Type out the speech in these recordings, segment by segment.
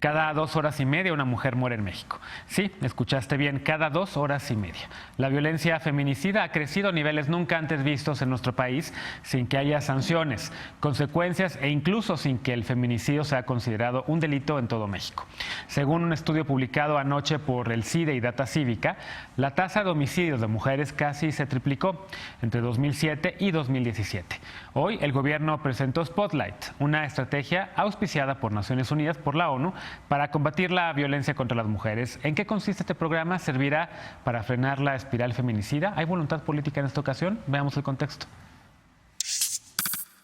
Cada 2 horas y media una mujer muere en México. Sí, escuchaste bien, cada 2 horas y media. La violencia feminicida ha crecido a niveles nunca antes vistos en nuestro país sin que haya sanciones, consecuencias e incluso sin que el feminicidio sea considerado un delito en todo México. Según un estudio publicado anoche por el CIDE y Data Cívica, la tasa de homicidios de mujeres casi se triplicó entre 2007 y 2017. Hoy el gobierno presentó Spotlight, una estrategia auspiciada por Naciones Unidas, por la ONU, para combatir la violencia contra las mujeres. ¿En qué consiste este programa? ¿Servirá para frenar la espiral feminicida? ¿Hay voluntad política en esta ocasión? Veamos el contexto.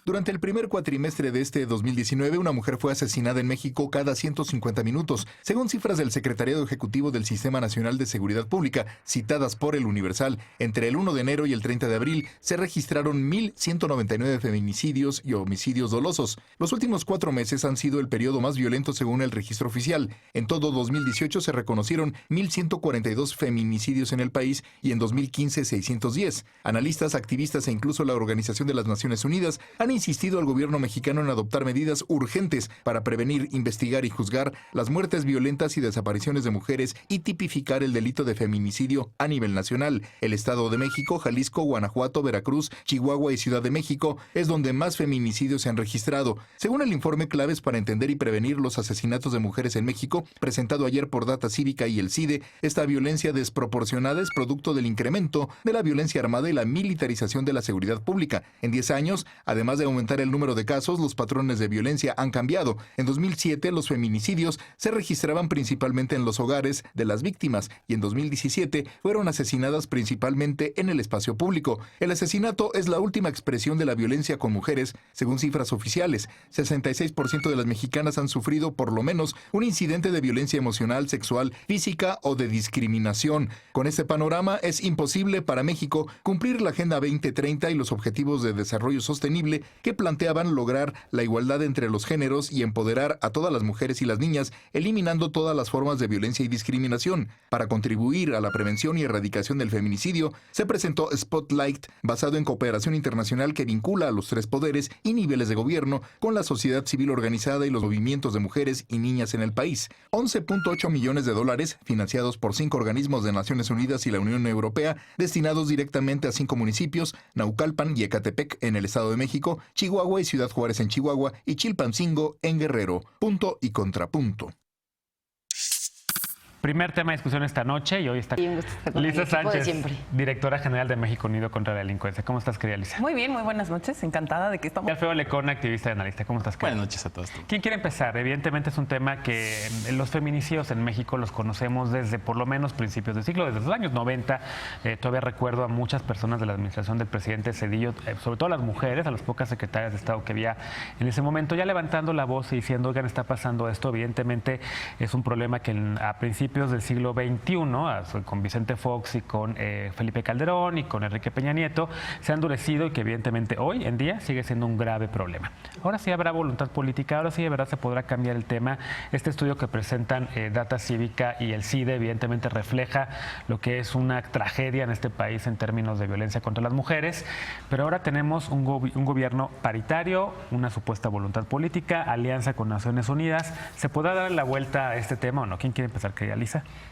Durante el primer cuatrimestre de este 2019, una mujer fue asesinada en México cada 150 minutos, según cifras del Secretariado Ejecutivo del Sistema Nacional de Seguridad Pública, citadas por El Universal. Entre el 1 de enero y el 30 de abril se registraron 1.199 feminicidios y homicidios dolosos. Los últimos 4 meses han sido el periodo más violento según el registro oficial. En todo 2018 se reconocieron 1.142 feminicidios en el país y en 2015 610. Analistas, activistas e incluso la Organización de las Naciones Unidas han insistido al gobierno mexicano en adoptar medidas urgentes para prevenir, investigar y juzgar las muertes violentas y desapariciones de mujeres y tipificar el delito de feminicidio a nivel nacional. El Estado de México, Jalisco, Guanajuato, Veracruz, Chihuahua y Ciudad de México es donde más feminicidios se han registrado. Según el informe Claves para entender y prevenir los asesinatos de mujeres en México, presentado ayer por Data Cívica y el CIDE, esta violencia desproporcionada es producto del incremento de la violencia armada y la militarización de la seguridad pública. En 10 años, además de aumentar el número de casos, los patrones de violencia han cambiado. En 2007, los feminicidios se registraban principalmente en los hogares de las víctimas y en 2017 fueron asesinadas principalmente en el espacio público. El asesinato es la última expresión de la violencia con mujeres, según cifras oficiales. 66% de las mexicanas han sufrido por lo menos un incidente de violencia emocional, sexual, física o de discriminación. Con este panorama, es imposible para México cumplir la Agenda 2030 y los Objetivos de Desarrollo Sostenible que planteaban lograr la igualdad entre los géneros y empoderar a todas las mujeres y las niñas, eliminando todas las formas de violencia y discriminación. Para contribuir a la prevención y erradicación del feminicidio, se presentó Spotlight, basado en cooperación internacional que vincula a los 3 poderes y niveles de gobierno con la sociedad civil organizada y los movimientos de mujeres y niñas en el país. 11.8 millones de dólares, financiados por 5 organismos de Naciones Unidas y la Unión Europea, destinados directamente a 5 municipios, Naucalpan y Ecatepec en el Estado de México, Chihuahua y Ciudad Juárez en Chihuahua y Chilpancingo en Guerrero. Punto y contrapunto. Primer tema de discusión esta noche y hoy está Lisa Sánchez, directora general de México Unido contra la Delincuencia. ¿Cómo estás, querida Lisa? Muy bien, muy buenas noches. Encantada de que estamos. Y Alfredo Lecón, activista y analista. ¿Cómo estás, querida? Buenas noches a todos. ¿Quién quiere empezar? Evidentemente es un tema que los feminicidios en México los conocemos desde por lo menos principios del siglo, desde los años 90. Todavía recuerdo a muchas personas de la administración del presidente Zedillo, sobre todo a las mujeres, a las pocas secretarias de Estado que había en ese momento, ya levantando la voz y diciendo, oigan, está pasando esto. Evidentemente es un problema que a principios del siglo XXI, con Vicente Fox y con Felipe Calderón y con Enrique Peña Nieto, se ha endurecido y que evidentemente hoy en día sigue siendo un grave problema. Ahora sí habrá voluntad política, ahora sí de verdad se podrá cambiar el tema. Este estudio que presentan Data Cívica y el CIDE evidentemente refleja lo que es una tragedia en este país en términos de violencia contra las mujeres, pero ahora tenemos un gobierno paritario, una supuesta voluntad política, alianza con Naciones Unidas. ¿Se podrá dar la vuelta a este tema o no? ¿Quién quiere empezar, querida Lisa?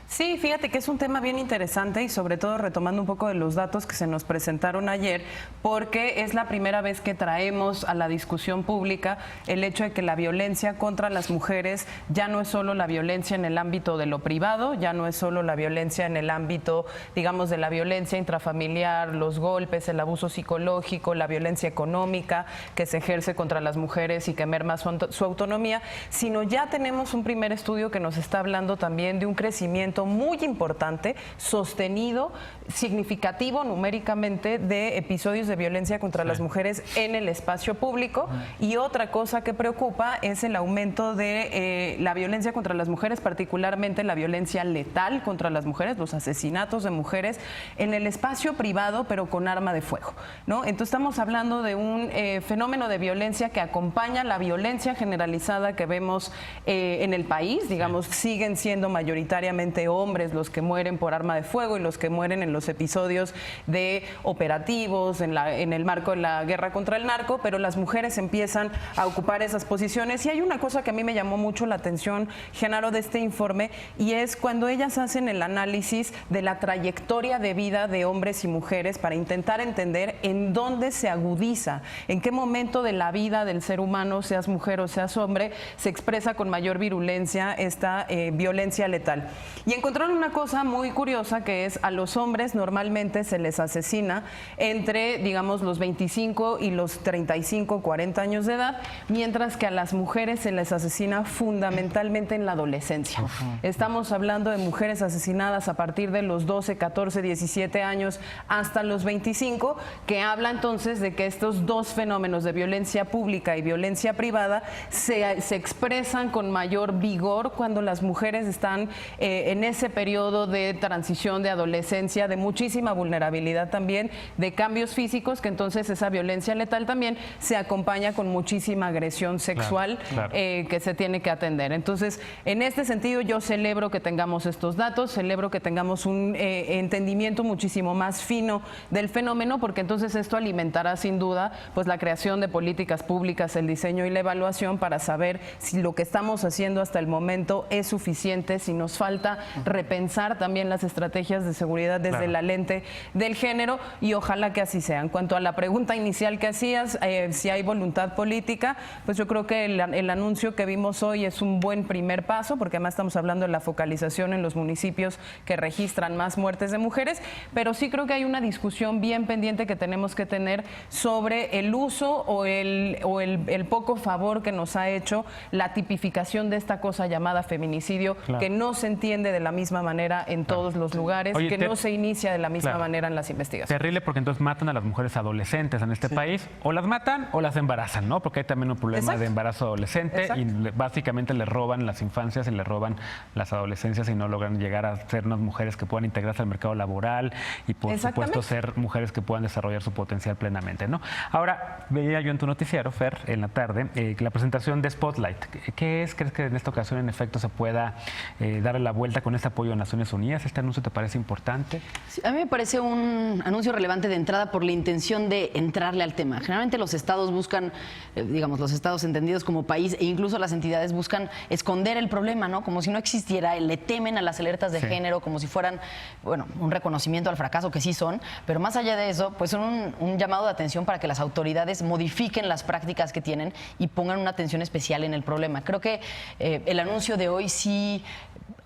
Sí, fíjate que es un tema bien interesante y sobre todo retomando un poco de los datos que se nos presentaron ayer, porque es la primera vez que traemos a la discusión pública el hecho de que la violencia contra las mujeres ya no es solo la violencia en el ámbito de lo privado, ya no es solo la violencia en el ámbito, digamos, de la violencia intrafamiliar, los golpes, el abuso psicológico, la violencia económica que se ejerce contra las mujeres y que merma su autonomía, sino ya tenemos un primer estudio que nos está hablando también de un crecimiento muy importante, sostenido, significativo numéricamente de episodios de violencia contra las mujeres en el espacio público. Y otra cosa que preocupa es el aumento de la violencia contra las mujeres, particularmente la violencia letal contra las mujeres, los asesinatos de mujeres en el espacio privado, pero con arma de fuego, ¿no? Entonces estamos hablando de un fenómeno de violencia que acompaña la violencia generalizada que vemos en el país, digamos, siguen siendo mayoritariamente mayoritariamente hombres los que mueren por arma de fuego y los que mueren en los episodios de operativos, en el marco de la guerra contra el narco, pero las mujeres empiezan a ocupar esas posiciones. Y hay una cosa que a mí me llamó mucho la atención, Genaro, de este informe, y es cuando ellas hacen el análisis de la trayectoria de vida de hombres y mujeres para intentar entender en dónde se agudiza, en qué momento de la vida del ser humano, seas mujer o seas hombre, se expresa con mayor virulencia esta violencia letal. Y encontraron una cosa muy curiosa, que es a los hombres normalmente se les asesina entre, digamos, los 25 y los 35, 40 años de edad, mientras que a las mujeres se les asesina fundamentalmente en la adolescencia. Estamos hablando de mujeres asesinadas a partir de los 12, 14, 17 años hasta los 25, que habla entonces de que estos dos fenómenos de violencia pública y violencia privada se expresan con mayor vigor cuando las mujeres están en ese periodo de transición de adolescencia, de muchísima vulnerabilidad también, de cambios físicos, que entonces esa violencia letal también se acompaña con muchísima agresión sexual que se tiene que atender. Entonces, en este sentido, yo celebro que tengamos estos datos, celebro que tengamos un entendimiento muchísimo más fino del fenómeno, porque entonces esto alimentará sin duda pues la creación de políticas públicas, el diseño y la evaluación para saber si lo que estamos haciendo hasta el momento es suficiente, si nos falta repensar también las estrategias de seguridad desde la lente del género, y ojalá que así sea. En cuanto a la pregunta inicial que hacías, si hay voluntad política, pues yo creo que el anuncio que vimos hoy es un buen primer paso, porque además estamos hablando de la focalización en los municipios que registran más muertes de mujeres, pero sí creo que hay una discusión bien pendiente que tenemos que tener sobre el uso o el poco favor que nos ha hecho la tipificación de esta cosa llamada feminicidio, que no se entiende de la misma manera en todos los lugares, que no se inicia de la misma manera en las investigaciones. Terrible, porque entonces matan a las mujeres adolescentes en este país, o las matan o las embarazan, ¿no? Porque hay también un problema de embarazo adolescente y básicamente les roban las infancias y les roban las adolescencias y no logran llegar a ser unas mujeres que puedan integrarse al mercado laboral y por supuesto ser mujeres que puedan desarrollar su potencial plenamente, ¿no? Ahora, veía yo en tu noticiero, Fer, en la tarde, la presentación de Spotlight. ¿Qué es? ¿Crees que en esta ocasión en efecto se pueda darle la vuelta con este apoyo a Naciones Unidas? ¿Este anuncio te parece importante? Sí, a mí me parece un anuncio relevante de entrada por la intención de entrarle al tema. Generalmente los estados buscan, digamos, los estados entendidos como país, e incluso las entidades buscan esconder el problema, ¿no? Como si no existiera, le temen a las alertas de género, como si fueran, bueno, un reconocimiento al fracaso, que sí son, pero más allá de eso, pues son un llamado de atención para que las autoridades modifiquen las prácticas que tienen y pongan una atención especial en el problema. Creo que el anuncio de hoy sí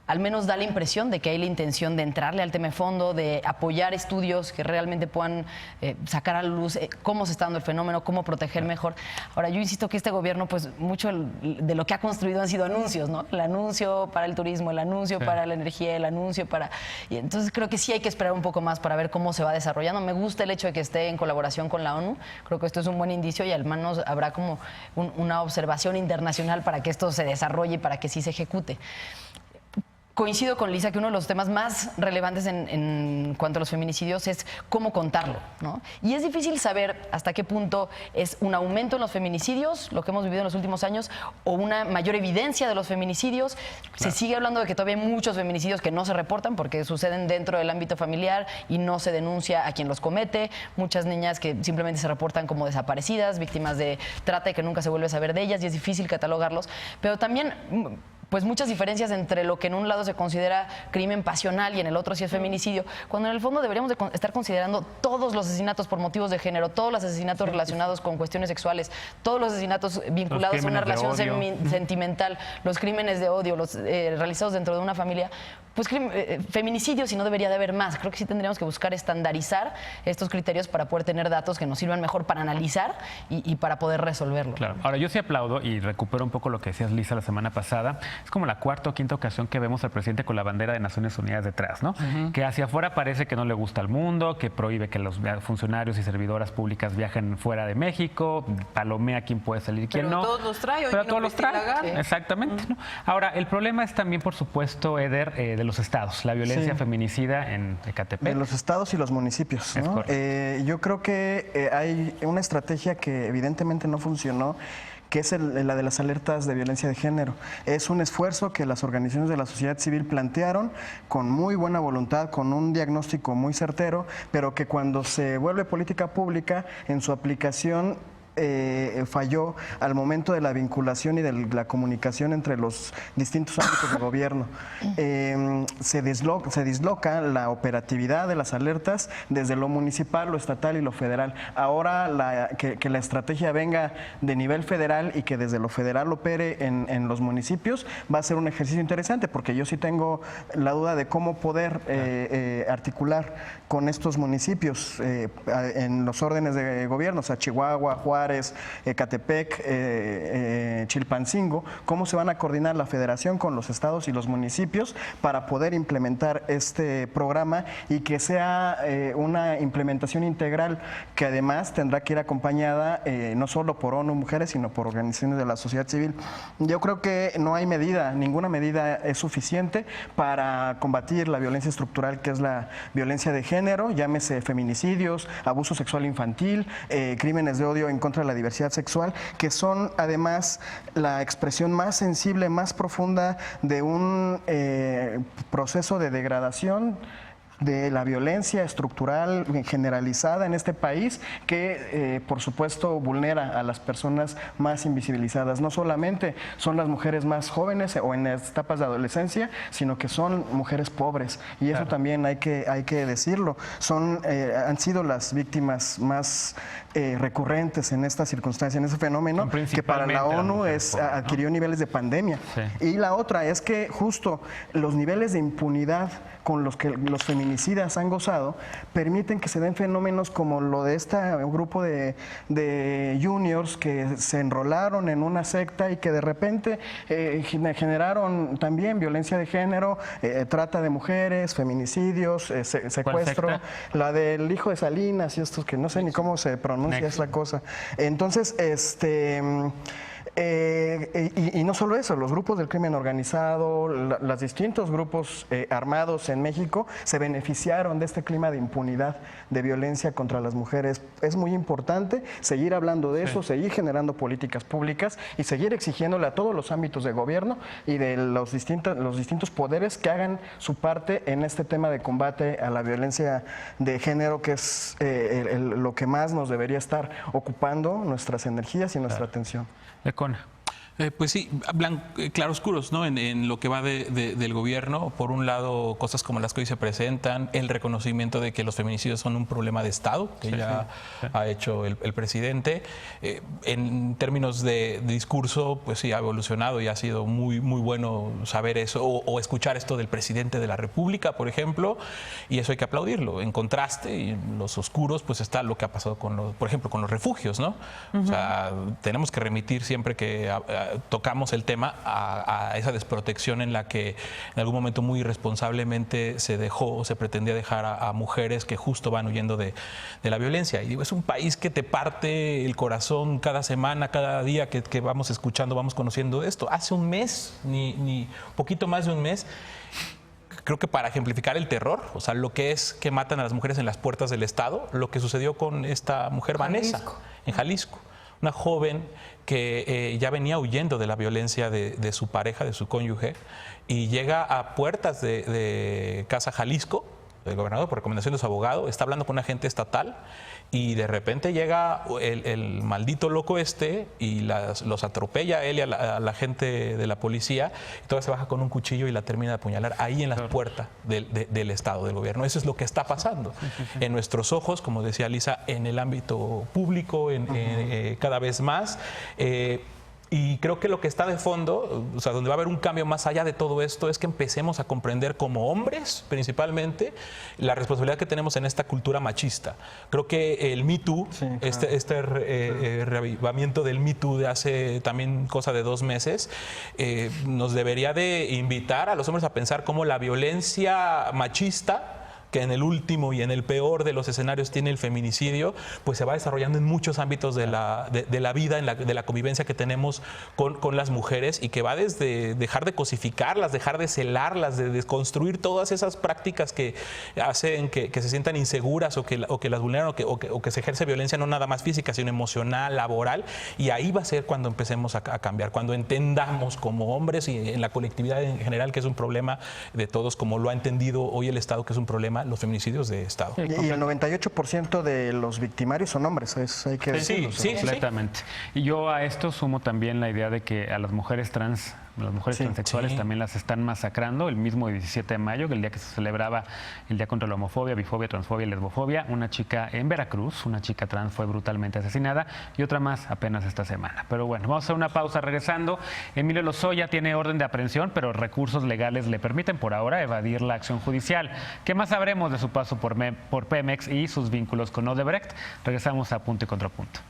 al menos da la impresión de que hay la intención de entrarle al tema de fondo, de apoyar estudios que realmente puedan sacar a la luz cómo se está dando el fenómeno, cómo proteger mejor. Ahora, yo insisto que este gobierno, pues mucho de lo que ha construido han sido anuncios, ¿no? El anuncio para el turismo, el anuncio para la energía, el anuncio para... Y entonces creo que sí hay que esperar un poco más para ver cómo se va desarrollando. Me gusta el hecho de que esté en colaboración con la ONU. Creo que esto es un buen indicio y al menos habrá como una observación internacional para que esto se desarrolle y para que sí se ejecute. Coincido con Lisa que uno de los temas más relevantes en cuanto a los feminicidios es cómo contarlo, ¿no? Y es difícil saber hasta qué punto es un aumento en los feminicidios, lo que hemos vivido en los últimos años, o una mayor evidencia de los feminicidios. Se sigue hablando de que todavía hay muchos feminicidios que no se reportan porque suceden dentro del ámbito familiar y no se denuncia a quien los comete. Muchas niñas que simplemente se reportan como desaparecidas, víctimas de trata y que nunca se vuelve a saber de ellas, y es difícil catalogarlos. Pero también pues muchas diferencias entre lo que en un lado se considera crimen pasional y en el otro sí es feminicidio, cuando en el fondo deberíamos de estar considerando todos los asesinatos por motivos de género, todos los asesinatos relacionados con cuestiones sexuales, todos los asesinatos vinculados a una relación sentimental, los crímenes de odio, los realizados dentro de una familia, pues feminicidio, si no debería de haber más. Creo que sí tendríamos que buscar estandarizar estos criterios para poder tener datos que nos sirvan mejor para analizar y para poder resolverlo. Claro. Ahora, yo sí aplaudo y recupero un poco lo que decías, Lisa, la semana pasada. Es como la cuarta o quinta ocasión que vemos al presidente con la bandera de Naciones Unidas detrás, ¿no? Que hacia afuera parece que no le gusta al mundo, que prohíbe que los funcionarios y servidoras públicas viajen fuera de México, palomea quién puede salir, quién no. Pero todos los trae, pero todos los trae. Exactamente. ¿No? Ahora, el problema es también, por supuesto, Eder, de los estados, la violencia feminicida en Ecatepec. De los estados y los municipios, ¿no? Yo creo que hay una estrategia que evidentemente no funcionó, que es la de las alertas de violencia de género. Es un esfuerzo que las organizaciones de la sociedad civil plantearon con muy buena voluntad, con un diagnóstico muy certero, pero que cuando se vuelve política pública, en su aplicación falló al momento de la vinculación y de la comunicación entre los distintos ámbitos de gobierno. Se disloca la operatividad de las alertas desde lo municipal, lo estatal y lo federal. Ahora que la estrategia venga de nivel federal y que desde lo federal opere en los municipios va a ser un ejercicio interesante, porque yo sí tengo la duda de cómo poder articular con estos municipios en los órdenes de gobierno, o sea, Chihuahua, Juárez, Ecatepec, Chilpancingo, cómo se van a coordinar la federación con los estados y los municipios para poder implementar este programa y que sea una implementación integral que además tendrá que ir acompañada no solo por ONU Mujeres, sino por organizaciones de la sociedad civil. Yo creo que no hay ninguna medida es suficiente para combatir la violencia estructural, que es la violencia de género, llámese feminicidios, abuso sexual infantil, crímenes de odio en contra de la diversidad sexual, que son además la expresión más sensible, más profunda de un proceso de degradación de la violencia estructural generalizada en este país que, por supuesto, vulnera a las personas más invisibilizadas. No solamente son las mujeres más jóvenes o en las etapas de adolescencia, sino que son mujeres pobres. Y eso también hay que decirlo. Han sido las víctimas más recurrentes en esta circunstancia, en ese fenómeno, que para la ONU adquirió niveles de pandemia. Sí. Y la otra es que justo los niveles de impunidad con los que los feminicidas han gozado permiten que se den fenómenos como lo de este grupo de juniors que se enrolaron en una secta y que de repente generaron también violencia de género, trata de mujeres, feminicidios, secuestro, la del hijo de Salinas y estos que no sé ni cómo se pronuncia esa cosa. Entonces, y no solo eso, los grupos del crimen organizado, los distintos grupos armados en México se beneficiaron de este clima de impunidad, de violencia contra las mujeres. Es muy importante seguir hablando de eso, seguir generando políticas públicas y seguir exigiéndole a todos los ámbitos de gobierno y de los distintos poderes que hagan su parte en este tema de combate a la violencia de género, que es lo que más nos debería estar ocupando nuestras energías y nuestra atención. Lecona. Pues sí, claroscuros, ¿no? En lo que va del gobierno. Por un lado, cosas como las que hoy se presentan, el reconocimiento de que los feminicidios son un problema de Estado, que ha hecho el presidente. En términos de discurso, pues sí, ha evolucionado y ha sido muy, muy bueno saber eso, o escuchar esto del presidente de la República, por ejemplo, y eso hay que aplaudirlo. En contraste, y en los oscuros, pues está lo que ha pasado por ejemplo, con los refugios, ¿no? O sea, tenemos que remitir siempre que tocamos el tema a esa desprotección en la que en algún momento muy irresponsablemente se dejó o se pretendía dejar a mujeres que justo van huyendo de la violencia. Y digo, es un país que te parte el corazón cada semana, cada día que vamos escuchando, vamos conociendo esto. Hace un mes, ni poquito más de un mes, creo que para ejemplificar el terror, o sea, lo que es que matan a las mujeres en las puertas del Estado, lo que sucedió con esta mujer Vanessa, en Jalisco. Una joven que ya venía huyendo de la violencia de su pareja, de su cónyuge, y llega a puertas de Casa Jalisco, del gobernador, por recomendación de su abogado, está hablando con un agente estatal y de repente llega el maldito loco y los atropella a él y a la gente de la policía, y todavía se baja con un cuchillo y la termina de apuñalar ahí en las puertas del Estado, del gobierno. Eso es lo que está pasando en nuestros ojos, como decía Lisa, en el ámbito público, cada vez más. Y creo que lo que está de fondo, o sea, donde va a haber un cambio más allá de todo esto, es que empecemos a comprender como hombres, principalmente, la responsabilidad que tenemos en esta cultura machista. Creo que el Me Too, este reavivamiento del Me Too de hace también cosa de 2 meses, nos debería de invitar a los hombres a pensar cómo la violencia machista que en el último y en el peor de los escenarios tiene el feminicidio, pues se va desarrollando en muchos ámbitos de la vida, de la convivencia que tenemos con las mujeres, y que va desde dejar de cosificarlas, dejar de celarlas, de desconstruir todas esas prácticas que hacen que se sientan inseguras o que las vulneran o que se ejerce violencia no nada más física, sino emocional, laboral, y ahí va a ser cuando empecemos a cambiar, cuando entendamos como hombres y en la colectividad en general que es un problema de todos, como lo ha entendido hoy el Estado que es un problema, los feminicidios de Estado. Y el 98% de los victimarios son hombres, hay que decirlo. Sí. Completamente. Y yo a esto sumo también la idea de que a las mujeres trans, las mujeres transexuales también las están masacrando. El mismo 17 de mayo, que el día que se celebraba el Día contra la Homofobia, Bifobia, Transfobia y Lesbofobia, una chica en Veracruz, una chica trans fue brutalmente asesinada, y otra más apenas esta semana. Pero bueno, vamos a hacer una pausa. Regresando, Emilio Lozoya tiene orden de aprehensión, pero recursos legales le permiten por ahora evadir la acción judicial. ¿Qué más sabremos de su paso por Pemex y sus vínculos con Odebrecht? Regresamos a Punto y Contrapunto.